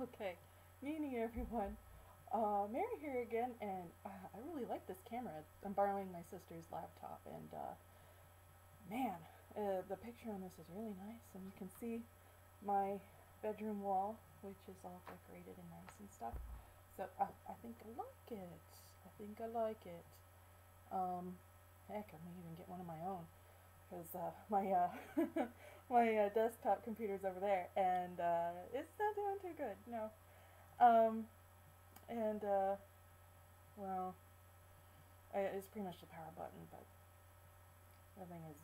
Okay, meeting everyone. Mary here again, and I really like this camera. I'm borrowing my sister's laptop, and man, the picture on this is really nice, and you can see my bedroom wall, which is all decorated and nice and stuff. So I think I like it. I think I like it. Um, Heck, I may even get one of my own because my my desktop computer's over there, and it's not doing too good. No. Um, and well, it's pretty much the power button, but the thing has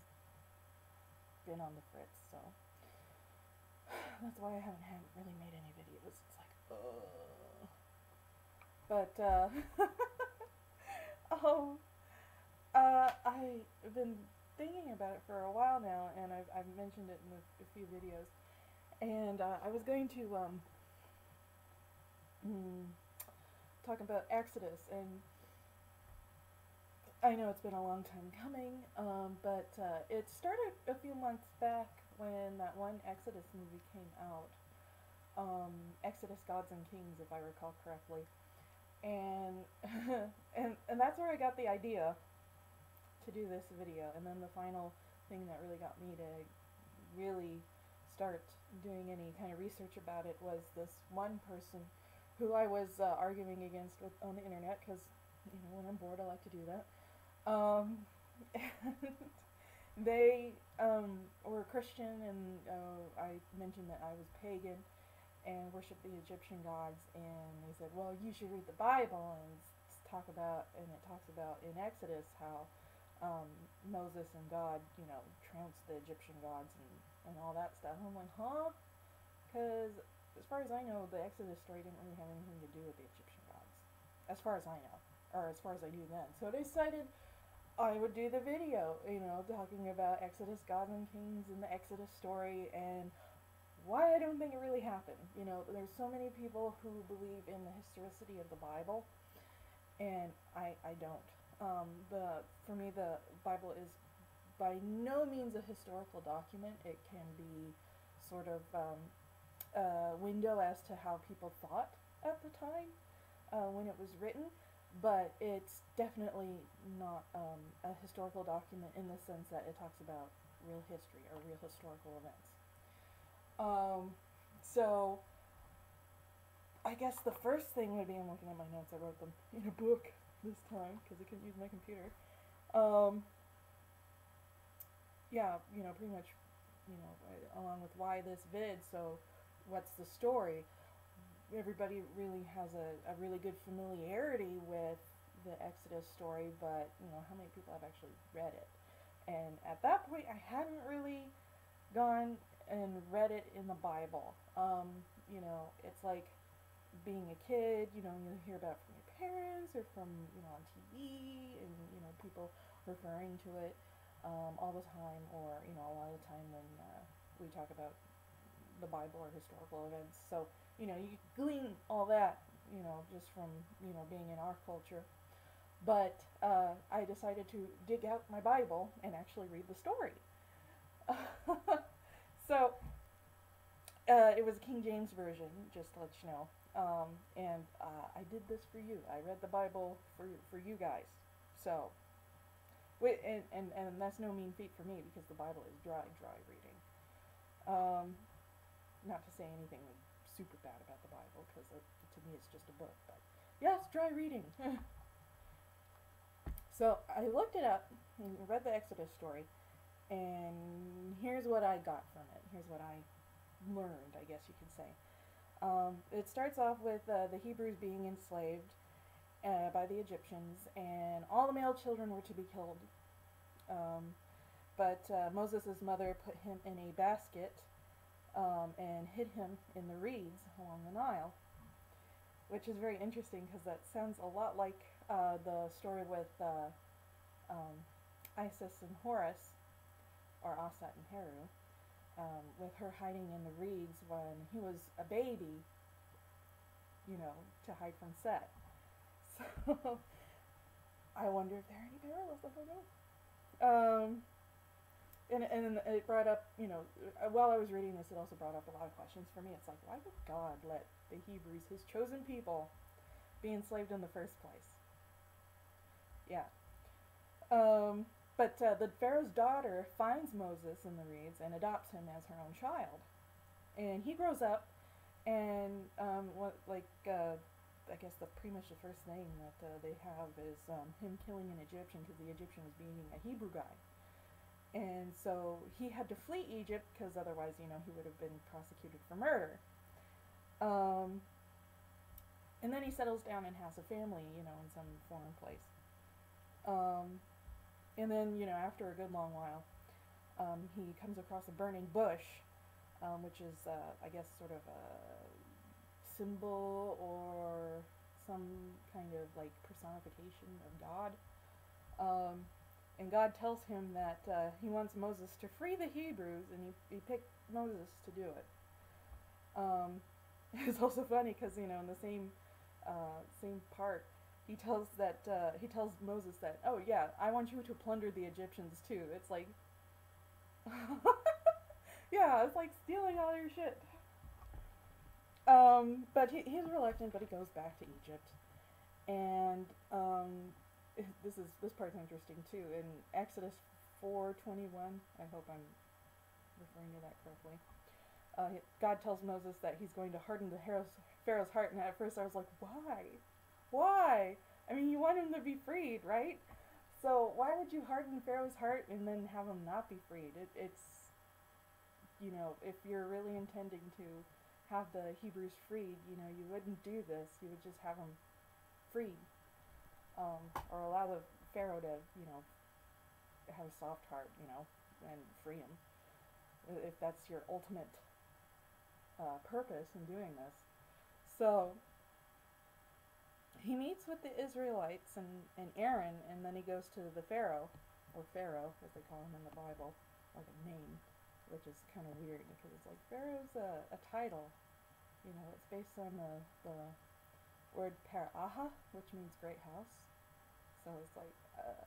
been on the fritz, so that's why I haven't really made any videos. It's like, ugh. But oh, I've been thinking about it for a while now, and I've mentioned it in a few videos. And I was going to talk about Exodus, and I know it's been a long time coming, but it started a few months back when that one Exodus movie came out. Exodus Gods and Kings, if I recall correctly. And, and that's where I got the idea to do this video. And then the final thing that really got me to really start doing any kind of research about it was this one person who I was arguing against on the internet, because when I'm bored I like to do that. And they were Christian, and I mentioned that I was pagan and worshiped the Egyptian gods, and they said, well, you should read the Bible and it talks about in Exodus how Moses and God, trounced the Egyptian gods and all that stuff. And I'm like, huh? Because as far as I know, the Exodus story didn't really have anything to do with the Egyptian gods, as far as I know, or as far as I knew then. So I decided I would do the video, talking about Exodus, Gods and Kings, and the Exodus story, and why I don't think it really happened. There's so many people who believe in the historicity of the Bible, and I don't. For me, the Bible is by no means a historical document. It can be sort of a window as to how people thought at the time when it was written, but it's definitely not a historical document in the sense that it talks about real history or real historical events. So I guess the first thing would be, I'm looking at my notes, I wrote them in a book this time because I couldn't use my computer. Yeah, pretty much, along with why this vid, so what's the story? Everybody really has a really good familiarity with the Exodus story, but, how many people have actually read it? And at that point, I hadn't really gone and read it in the Bible. It's like being a kid, you hear about it from your parents or from, on TV, and, people referring to it all the time, or, a lot of the time when we talk about the Bible or historical events. So, you glean all that, just from, being in our culture. But I decided to dig out my Bible and actually read the story. So, it was a King James version, just to let you know. And I did this for you. I read the Bible for you guys. So, and that's no mean feat for me, because the Bible is dry reading. Not to say anything super bad about the Bible, because to me it's just a book. But yes, dry reading. So I looked it up and read the Exodus story, and here's what I got from it. Here's what I learned, I guess you could say. It starts off with the Hebrews being enslaved by the Egyptians, and all the male children were to be killed. But Moses' mother put him in a basket and hid him in the reeds along the Nile, which is very interesting because that sounds a lot like the story with Isis and Horus, or Asat and Heru, with her hiding in the reeds when he was a baby, to hide from Set. So I wonder if there are any parallels. I don't know. And it brought up, while I was reading this, it also brought up a lot of questions for me. It's like, why would God let the Hebrews, his chosen people, be enslaved in the first place? Yeah. But the Pharaoh's daughter finds Moses in the reeds and adopts him as her own child. And he grows up, and I guess pretty much the first thing that they have is him killing an Egyptian because the Egyptian was beating a Hebrew guy. And so he had to flee Egypt because otherwise, he would have been prosecuted for murder. And then he settles down and has a family, in some foreign place. And then, after a good long while, he comes across a burning bush, which is, I guess, sort of a symbol or some kind of like personification of God. And God tells him that he wants Moses to free the Hebrews, and he picked Moses to do it. It's also funny because in the same part, he tells Moses that, oh yeah, I want you to plunder the Egyptians too. It's like, yeah, it's like stealing all your shit. But he's reluctant, but he goes back to Egypt, and this part's interesting too. In Exodus 4:21, I hope I'm referring to that correctly. God tells Moses that he's going to harden the Pharaoh's heart, and at first I was like, why? Why? I mean, you want him to be freed, right? So why would you harden Pharaoh's heart and then have him not be freed? It's, if you're really intending to have the Hebrews freed, you wouldn't do this. You would just have them freed, or allow the Pharaoh to, have a soft heart, and free him. If that's your ultimate purpose in doing this. So he meets with the Israelites and Aaron, and then he goes to the Pharaoh, or Pharaoh, as they call him in the Bible, like a name, which is kind of weird because it's like Pharaoh's a title. It's based on the word Paraha, which means great house. So it's like,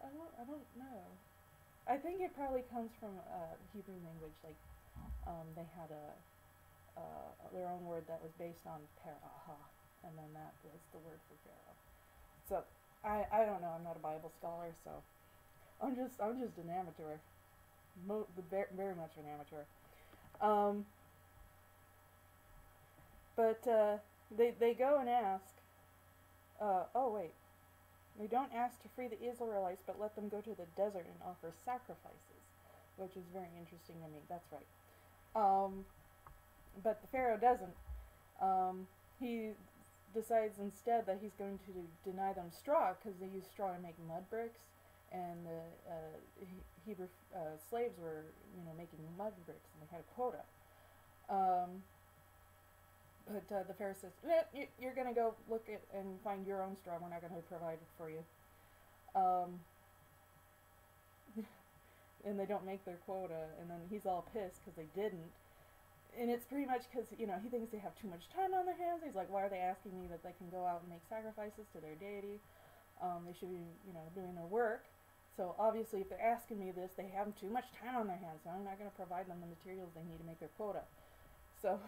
I don't know. I think it probably comes from Hebrew language, like they had their own word that was based on Paraha, and then that was the word for Pharaoh. So I don't know. I'm not a Bible scholar, so I'm just an amateur, very much an amateur. But they go and ask. Oh wait, they don't ask to free the Israelites, but let them go to the desert and offer sacrifices, which is very interesting to me. That's right. But the Pharaoh doesn't. He decides instead that he's going to deny them straw because they use straw to make mud bricks, and the Hebrew slaves were, making mud bricks, and they had a quota. But the Pharaoh says, you're going to go look at and find your own straw. We're not going to provide it for you. And they don't make their quota, and then he's all pissed because they didn't. And it's pretty much because, he thinks they have too much time on their hands. He's like, why are they asking me that they can go out and make sacrifices to their deity? They should be, doing their work. So obviously if they're asking me this, they have too much time on their hands, so I'm not going to provide them the materials they need to make their quota. So,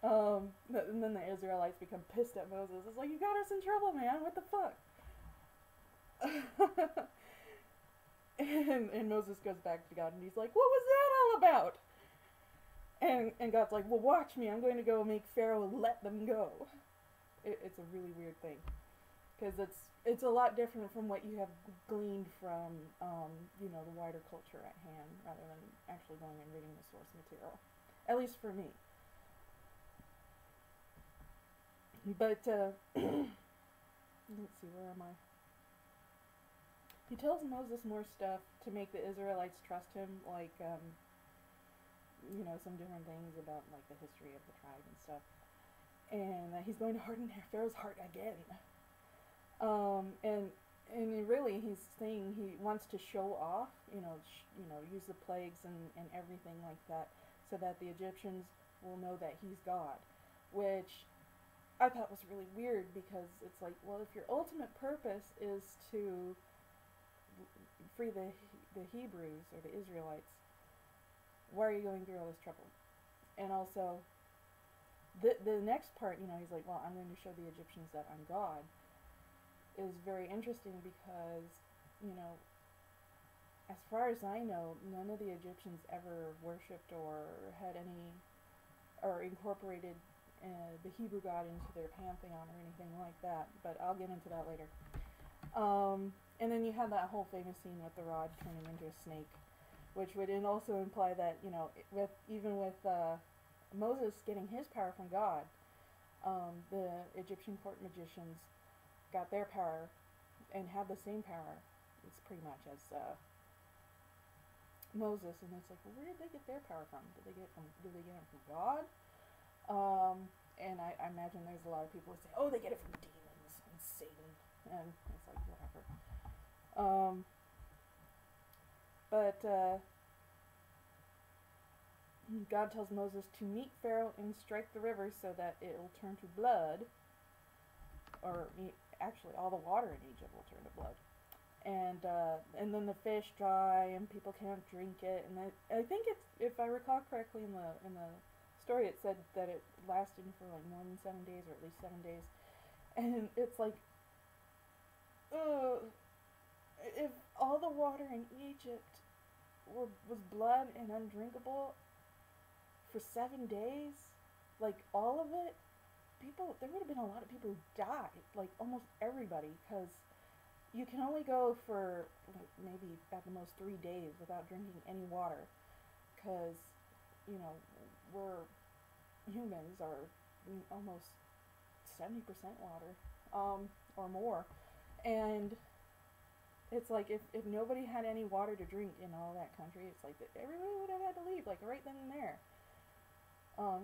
and then the Israelites become pissed at Moses. It's like, you got us in trouble, man. What the fuck? and Moses goes back to God, and he's like, what was that all about? And God's like, well, watch me. I'm going to go make Pharaoh let them go. It's a really weird thing. Because it's a lot different from what you have gleaned from, the wider culture at hand, rather than actually going and reading the source material. At least for me. But, let's see, where am I? He tells Moses more stuff to make the Israelites trust him, like, some different things about, like, the history of the tribe and stuff. And he's going to harden Pharaoh's heart again. And really he's saying he wants to show off, use the plagues and everything like that, so that the Egyptians will know that he's God. Which I thought was really weird, because it's like, well, if your ultimate purpose is to free the the Hebrews or the Israelites, why are you going through all this trouble? And also, the next part, he's like, well, I'm going to show the Egyptians that I'm God, is very interesting because, as far as I know, none of the Egyptians ever worshipped or had any, or incorporated the Hebrew God into their pantheon or anything like that, but I'll get into that later. And then you have that whole famous scene with the rod turning into a snake, which would also imply that, with Moses getting his power from God, the Egyptian court magicians got their power and had the same power, it's pretty much, as Moses, and it's like, well, where did they get their power from? Did they get it from God? And I imagine there's a lot of people who say, oh, they get it from demons and Satan, and it's like, whatever. But God tells Moses to meet Pharaoh and strike the river so that it will turn to blood, or actually all the water in Egypt will turn to blood. And then the fish dry and people can't drink it. And I think it's, if I recall correctly in the story, it said that it lasted for like more than 7 days, or at least 7 days. And it's like, if all the water in Egypt was blood and undrinkable for 7 days, like all of it, there would have been a lot of people who died, like almost everybody, because you can only go for like maybe at the most 3 days without drinking any water, because we're humans are almost 70% water, or more, and it's like if nobody had any water to drink in all that country, it's like everybody would have had to leave, like right then and there,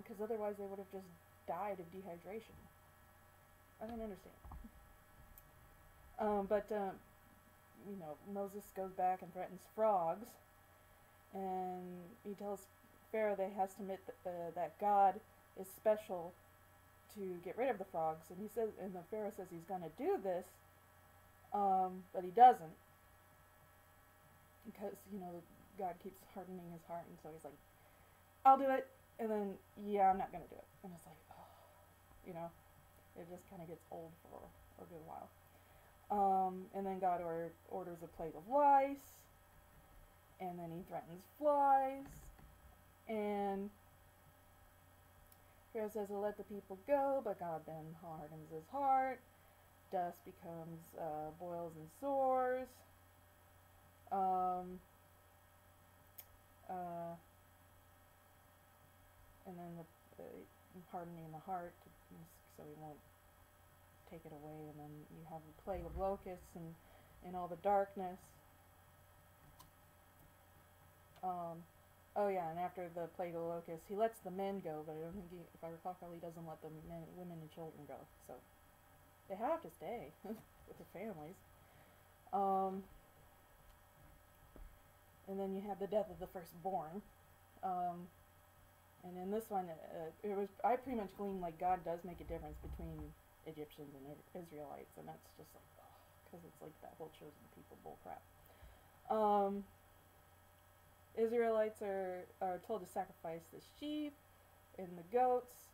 because otherwise they would have just died of dehydration. I don't understand. But Moses goes back and threatens frogs, and he tells Pharaoh that he has to admit that God is special to get rid of the frogs, and the Pharaoh says he's going to do this, but he doesn't, because God keeps hardening his heart, and so he's like, I'll do it, and then I'm not going to do it, and it's like, it just kind of gets old for a good while. And then God orders a plague of lice, and then he threatens flies, and Pharaoh says he'll let the people go, but God then hardens his heart. Dust becomes boils and sores. And then the hardening the heart, so he won't take it away, and then you have the plague of locusts and all the darkness. And after the plague of locusts, he lets the men go, but I don't think if I recall correctly, he doesn't let the women and children go, so they have to stay with their families. And then you have the death of the firstborn. And in this one, I pretty much gleaned like God does make a difference between Egyptians and Israelites, and that's just like, because it's like that whole chosen people bullcrap. Israelites are told to sacrifice the sheep and the goats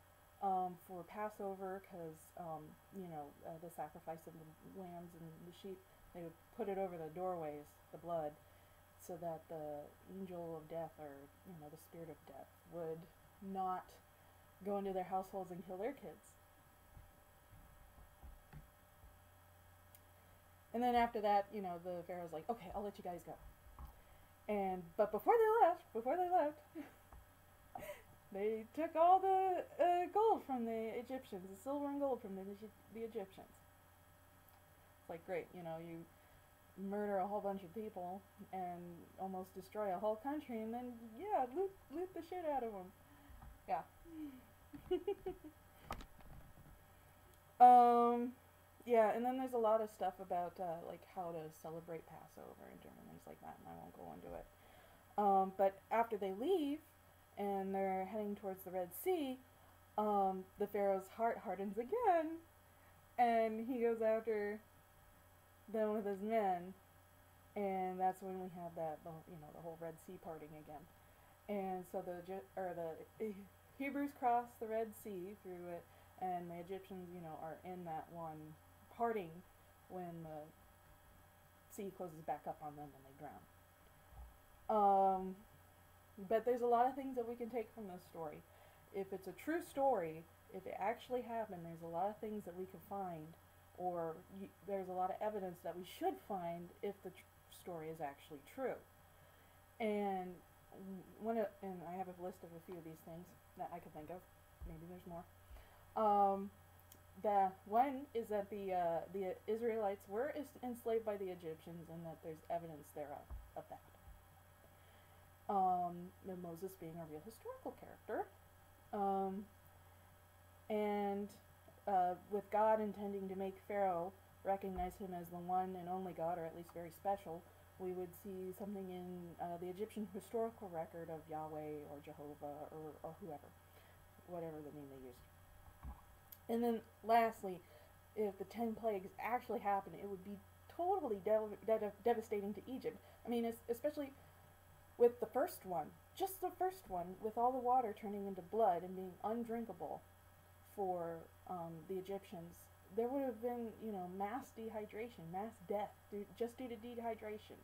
for Passover, because the sacrifice of the lambs and the sheep, they would put it over the doorways, the blood, so that the angel of death, or the spirit of death, would not go into their households and kill their kids. And then after that, the Pharaoh's like, okay, I'll let you guys go. But before they left, they took all the gold from the Egyptians, the silver and gold from the Egyptians. It's like, great, you murder a whole bunch of people and almost destroy a whole country, and then, loot the shit out of them. Yeah. And then there's a lot of stuff about, like, how to celebrate Passover and different things like that, and I won't go into it. But after they leave, and they're heading towards the Red Sea, the Pharaoh's heart hardens again, and he goes after them with his men, and that's when we have the whole Red Sea parting again. And so the Hebrews cross the Red Sea through it, and the Egyptians, are in that one parting when the sea closes back up on them and they drown. But there's a lot of things that we can take from this story. If it's a true story, if it actually happened, there's a lot of things that we can find, or there's a lot of evidence that we should find if the story is actually true. And and I have a list of a few of these things that I can think of. Maybe there's more. The one is that the Israelites were enslaved by the Egyptians, and that there's evidence thereof of that. Moses being a real historical character, and with God intending to make Pharaoh recognize him as the one and only God, or at least very special, we would see something in the Egyptian historical record of Yahweh or Jehovah or whoever, whatever the name they used. And then lastly, if the 10 plagues actually happened, it would be totally devastating to Egypt. I mean, especially with the first one, just the first one, with all the water turning into blood and being undrinkable for the Egyptians. There would have been, mass dehydration, mass death, just due to dehydration,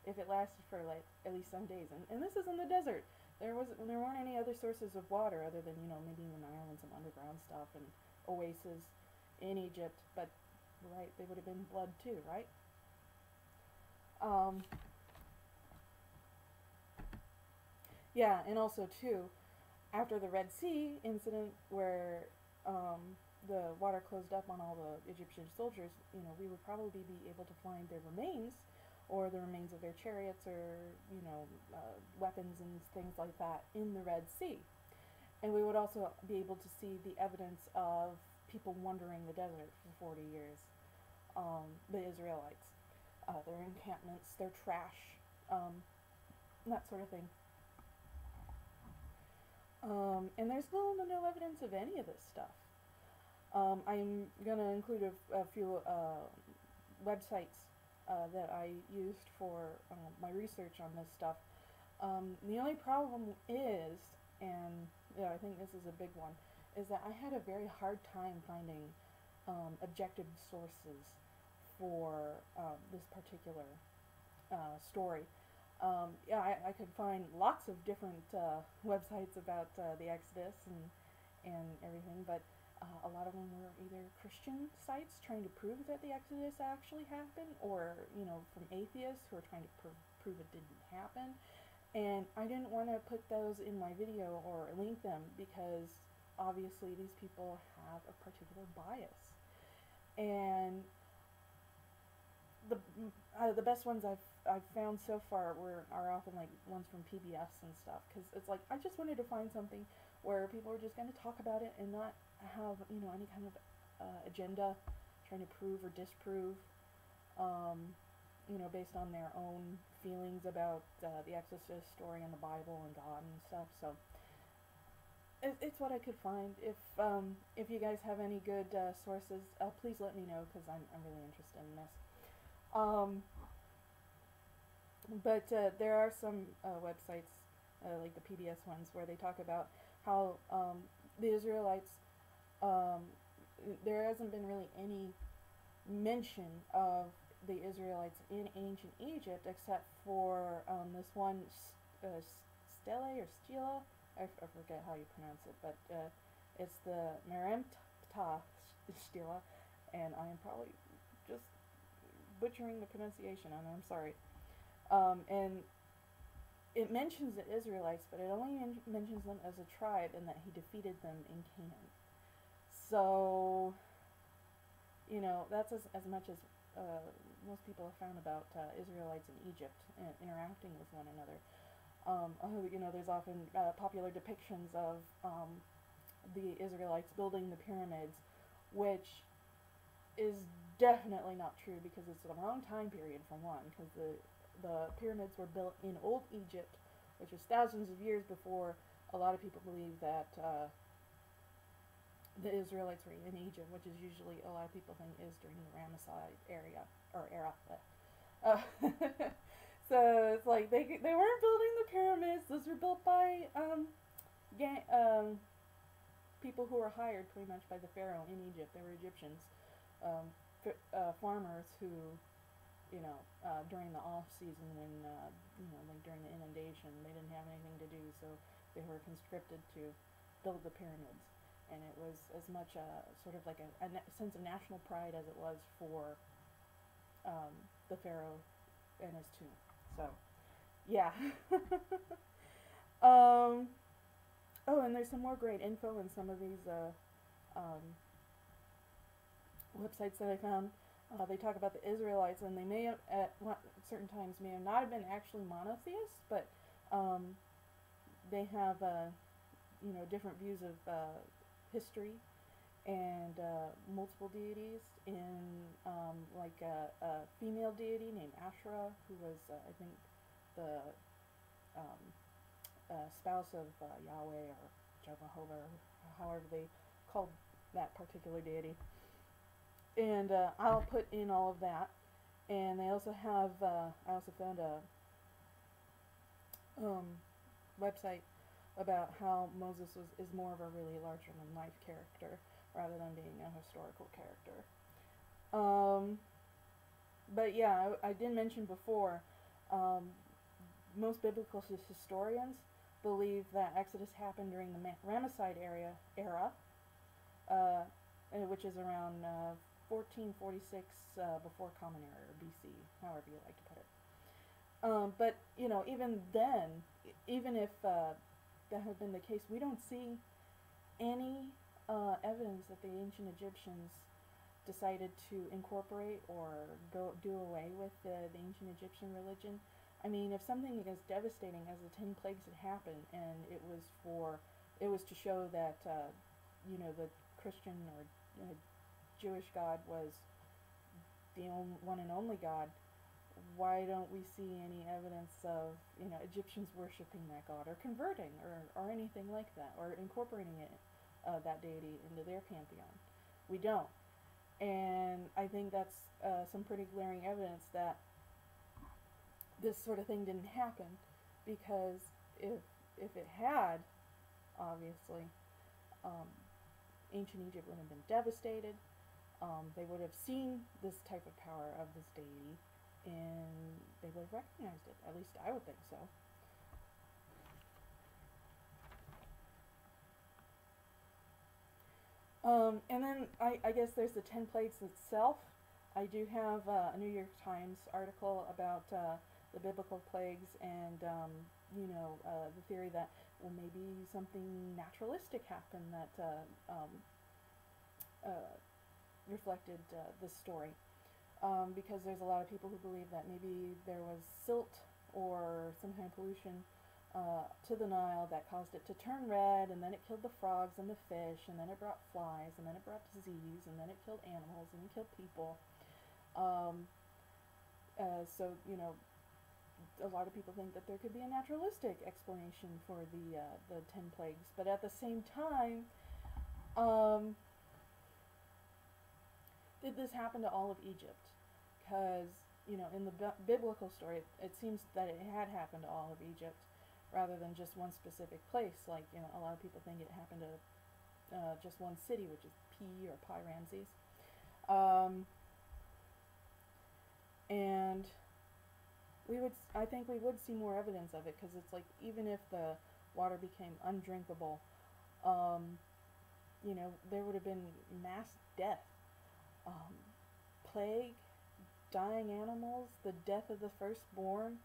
if it lasted for like at least some days. And this is in the desert. There weren't any other sources of water other than, maybe in the Nile and some underground stuff and oases in Egypt. But right, they would have been blood too, right? Yeah, and also too, after the Red Sea incident where the water closed up on all the Egyptian soldiers, we would probably be able to find their remains, or the remains of their chariots, or weapons and things like that in the Red Sea. And we would also be able to see the evidence of people wandering the desert for 40 years, the Israelites, their encampments, their trash, that sort of thing. And there's little to no evidence of any of this stuff. I'm going to include a few websites that I used for my research on this stuff. The only problem is, and I think this is a big one, is that I had a very hard time finding objective sources for this particular story. I could find lots of different websites about the Exodus and everything, but a lot of them were either Christian sites trying to prove that the Exodus actually happened, or from atheists who are trying to prove it didn't happen. And I didn't want to put those in my video or link them because obviously these people have a particular bias. And the best ones I've found so far are often like ones from PBS and stuff, because it's like I just wanted to find something where people are just going to talk about it and not have any kind of agenda trying to prove or disprove, based on their own feelings about the Exodus story and the Bible and God and stuff. So it's what I could find. If you guys have any good sources, please let me know, because I'm really interested in this. But there are some websites, like the PBS ones, where they talk about how the Israelites, there hasn't been really any mention of the Israelites in ancient Egypt except for this one Stele or Stela, I forget how you pronounce it, but it's the Merempta Stela, and I am probably just butchering the pronunciation, and I'm sorry. And it mentions the Israelites, but it only mentions them as a tribe, and that he defeated them in Canaan. So, that's as much as most people have found about Israelites in Egypt interacting with one another. There's often popular depictions of the Israelites building the pyramids, which is definitely not true, because it's the wrong time period, for one, because the pyramids were built in Old Egypt, which was thousands of years before a lot of people believe that the Israelites were in Egypt, which is usually a lot of people think is during the Ramesside era. Uh, so it's like they weren't building the pyramids. Those were built by people who were hired pretty much by the pharaoh in Egypt. They were Egyptians, farmers who, during the off season when like during the inundation, they didn't have anything to do, so they were conscripted to build the pyramids. And it was as much a sort of like a sense of national pride as it was for the pharaoh and his tomb. So, yeah. um, oh, and there's some more great info in some of these websites that I found. They talk about the Israelites, and they may have, at certain times, may have not have been actually monotheists, but they have, different views of history and multiple deities. In like a female deity named Asherah, who was, I think, the spouse of Yahweh or Jehovah, or however they called that particular deity. And I'll put in all of that. And they also have, I also found a website about how Moses is more of a really larger than life character rather than being a historical character. But yeah, I did mention before, most biblical historians believe that Exodus happened during the Ramesside era, which is around 1446 before Common Era, or BC, however you like to put it. But, even then, even if that had been the case, we don't see any evidence that the ancient Egyptians decided to incorporate or do away with the ancient Egyptian religion. I mean, if something as devastating as the 10 plagues had happened, and it was to show that the Christian or Jewish God was the one and only God, why don't we see any evidence of Egyptians worshiping that God, or converting, or anything like that, or incorporating it, that deity into their pantheon? We don't. And I think that's some pretty glaring evidence that this sort of thing didn't happen, because if it had, obviously, ancient Egypt would have been devastated. They would have seen this type of power of this deity, and they would have recognized it. At least I would think so. And then I guess there's the 10 plagues itself. I do have a New York Times article about the biblical plagues, and the theory that, well, maybe something naturalistic happened that reflected this story. Because there's a lot of people who believe that maybe there was silt or some kind of pollution to the Nile that caused it to turn red, and then it killed the frogs and the fish, and then it brought flies, and then it brought disease, and then it killed animals, and it killed people. So, a lot of people think that there could be a naturalistic explanation for the 10 plagues. But at the same time, did this happen to all of Egypt? Because, in the biblical story, it seems that it had happened to all of Egypt, rather than just one specific place. Like, a lot of people think it happened to just one city, which is Pi or Pi Ramses. And I think we would see more evidence of it, because it's like, even if the water became undrinkable, there would have been mass death, plague, dying animals, the death of the firstborn.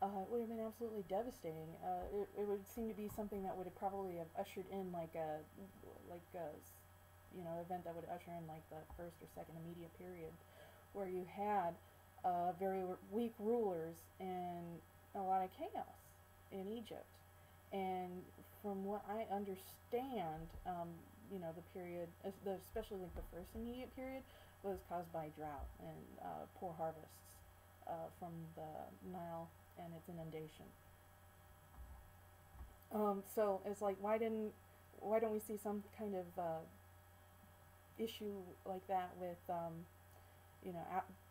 It would have been absolutely devastating. It would seem to be something that would have probably have ushered in like a event that would usher in like the first or second immediate period, where you had very weak rulers and a lot of chaos in Egypt. And from what I understand, the period, especially like the first immediate period, was caused by drought and poor harvests from the Nile and its inundation. So it's like, why don't we see some kind of issue like that with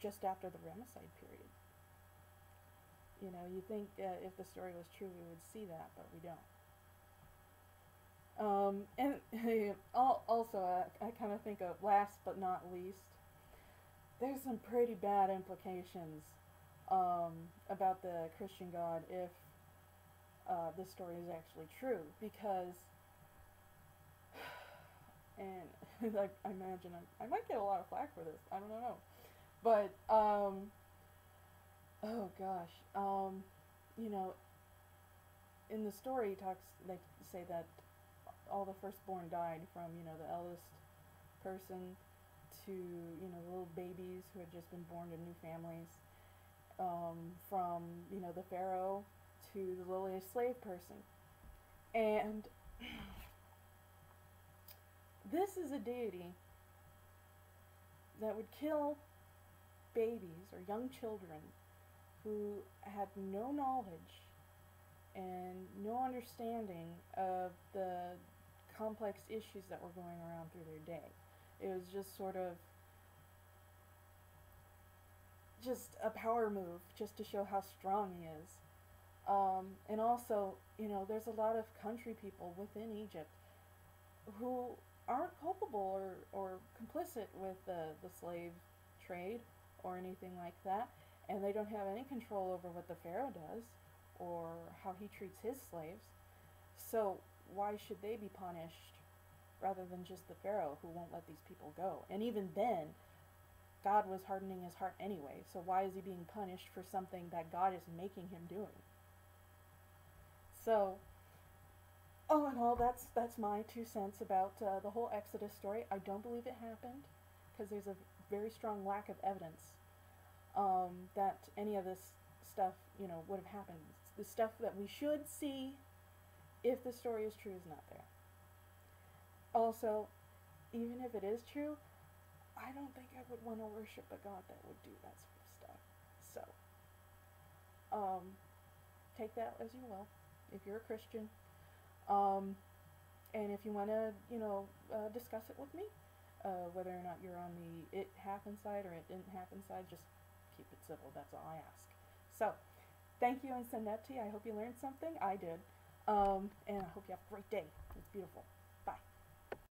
just after the Ramesside period? You know, you think if the story was true, we would see that, but we don't. And also, I kind of think of last but not least, there's some pretty bad implications about the Christian God if this story is actually true, because, and I imagine I might get a lot of flack for this. I don't know, but oh gosh, you know, in the story, talks they say that all the firstborn died, from the eldest person to the little babies who had just been born to new families, from the pharaoh to the lowliest slave person, and this is a deity that would kill babies or young children who had no knowledge and no understanding of the complex issues that were going around through their day. It was just sort of just a power move, just to show how strong he is. And also, there's a lot of country people within Egypt who aren't culpable or complicit with the slave trade or anything like that, and they don't have any control over what the pharaoh does or how he treats his slaves. So why should they be punished rather than just the pharaoh, who won't let these people go? And even then, God was hardening his heart anyway, so why is he being punished for something that God is making him doing? So, all in all, that's my 2 cents about the whole Exodus story. I don't believe it happened, because there's a very strong lack of evidence that any of this stuff, would have happened. The stuff that we should see, if the story is true, is not there. Also, even if it is true, I don't think I would want to worship a God that would do that sort of stuff. So, take that as you will, if you're a Christian. And if you want to, discuss it with me, whether or not you're on the it happened side or it didn't happen side, just keep it civil. That's all I ask. So, thank you, and send that to you. I hope you learned something. I did. And I hope you have a great day. It's beautiful.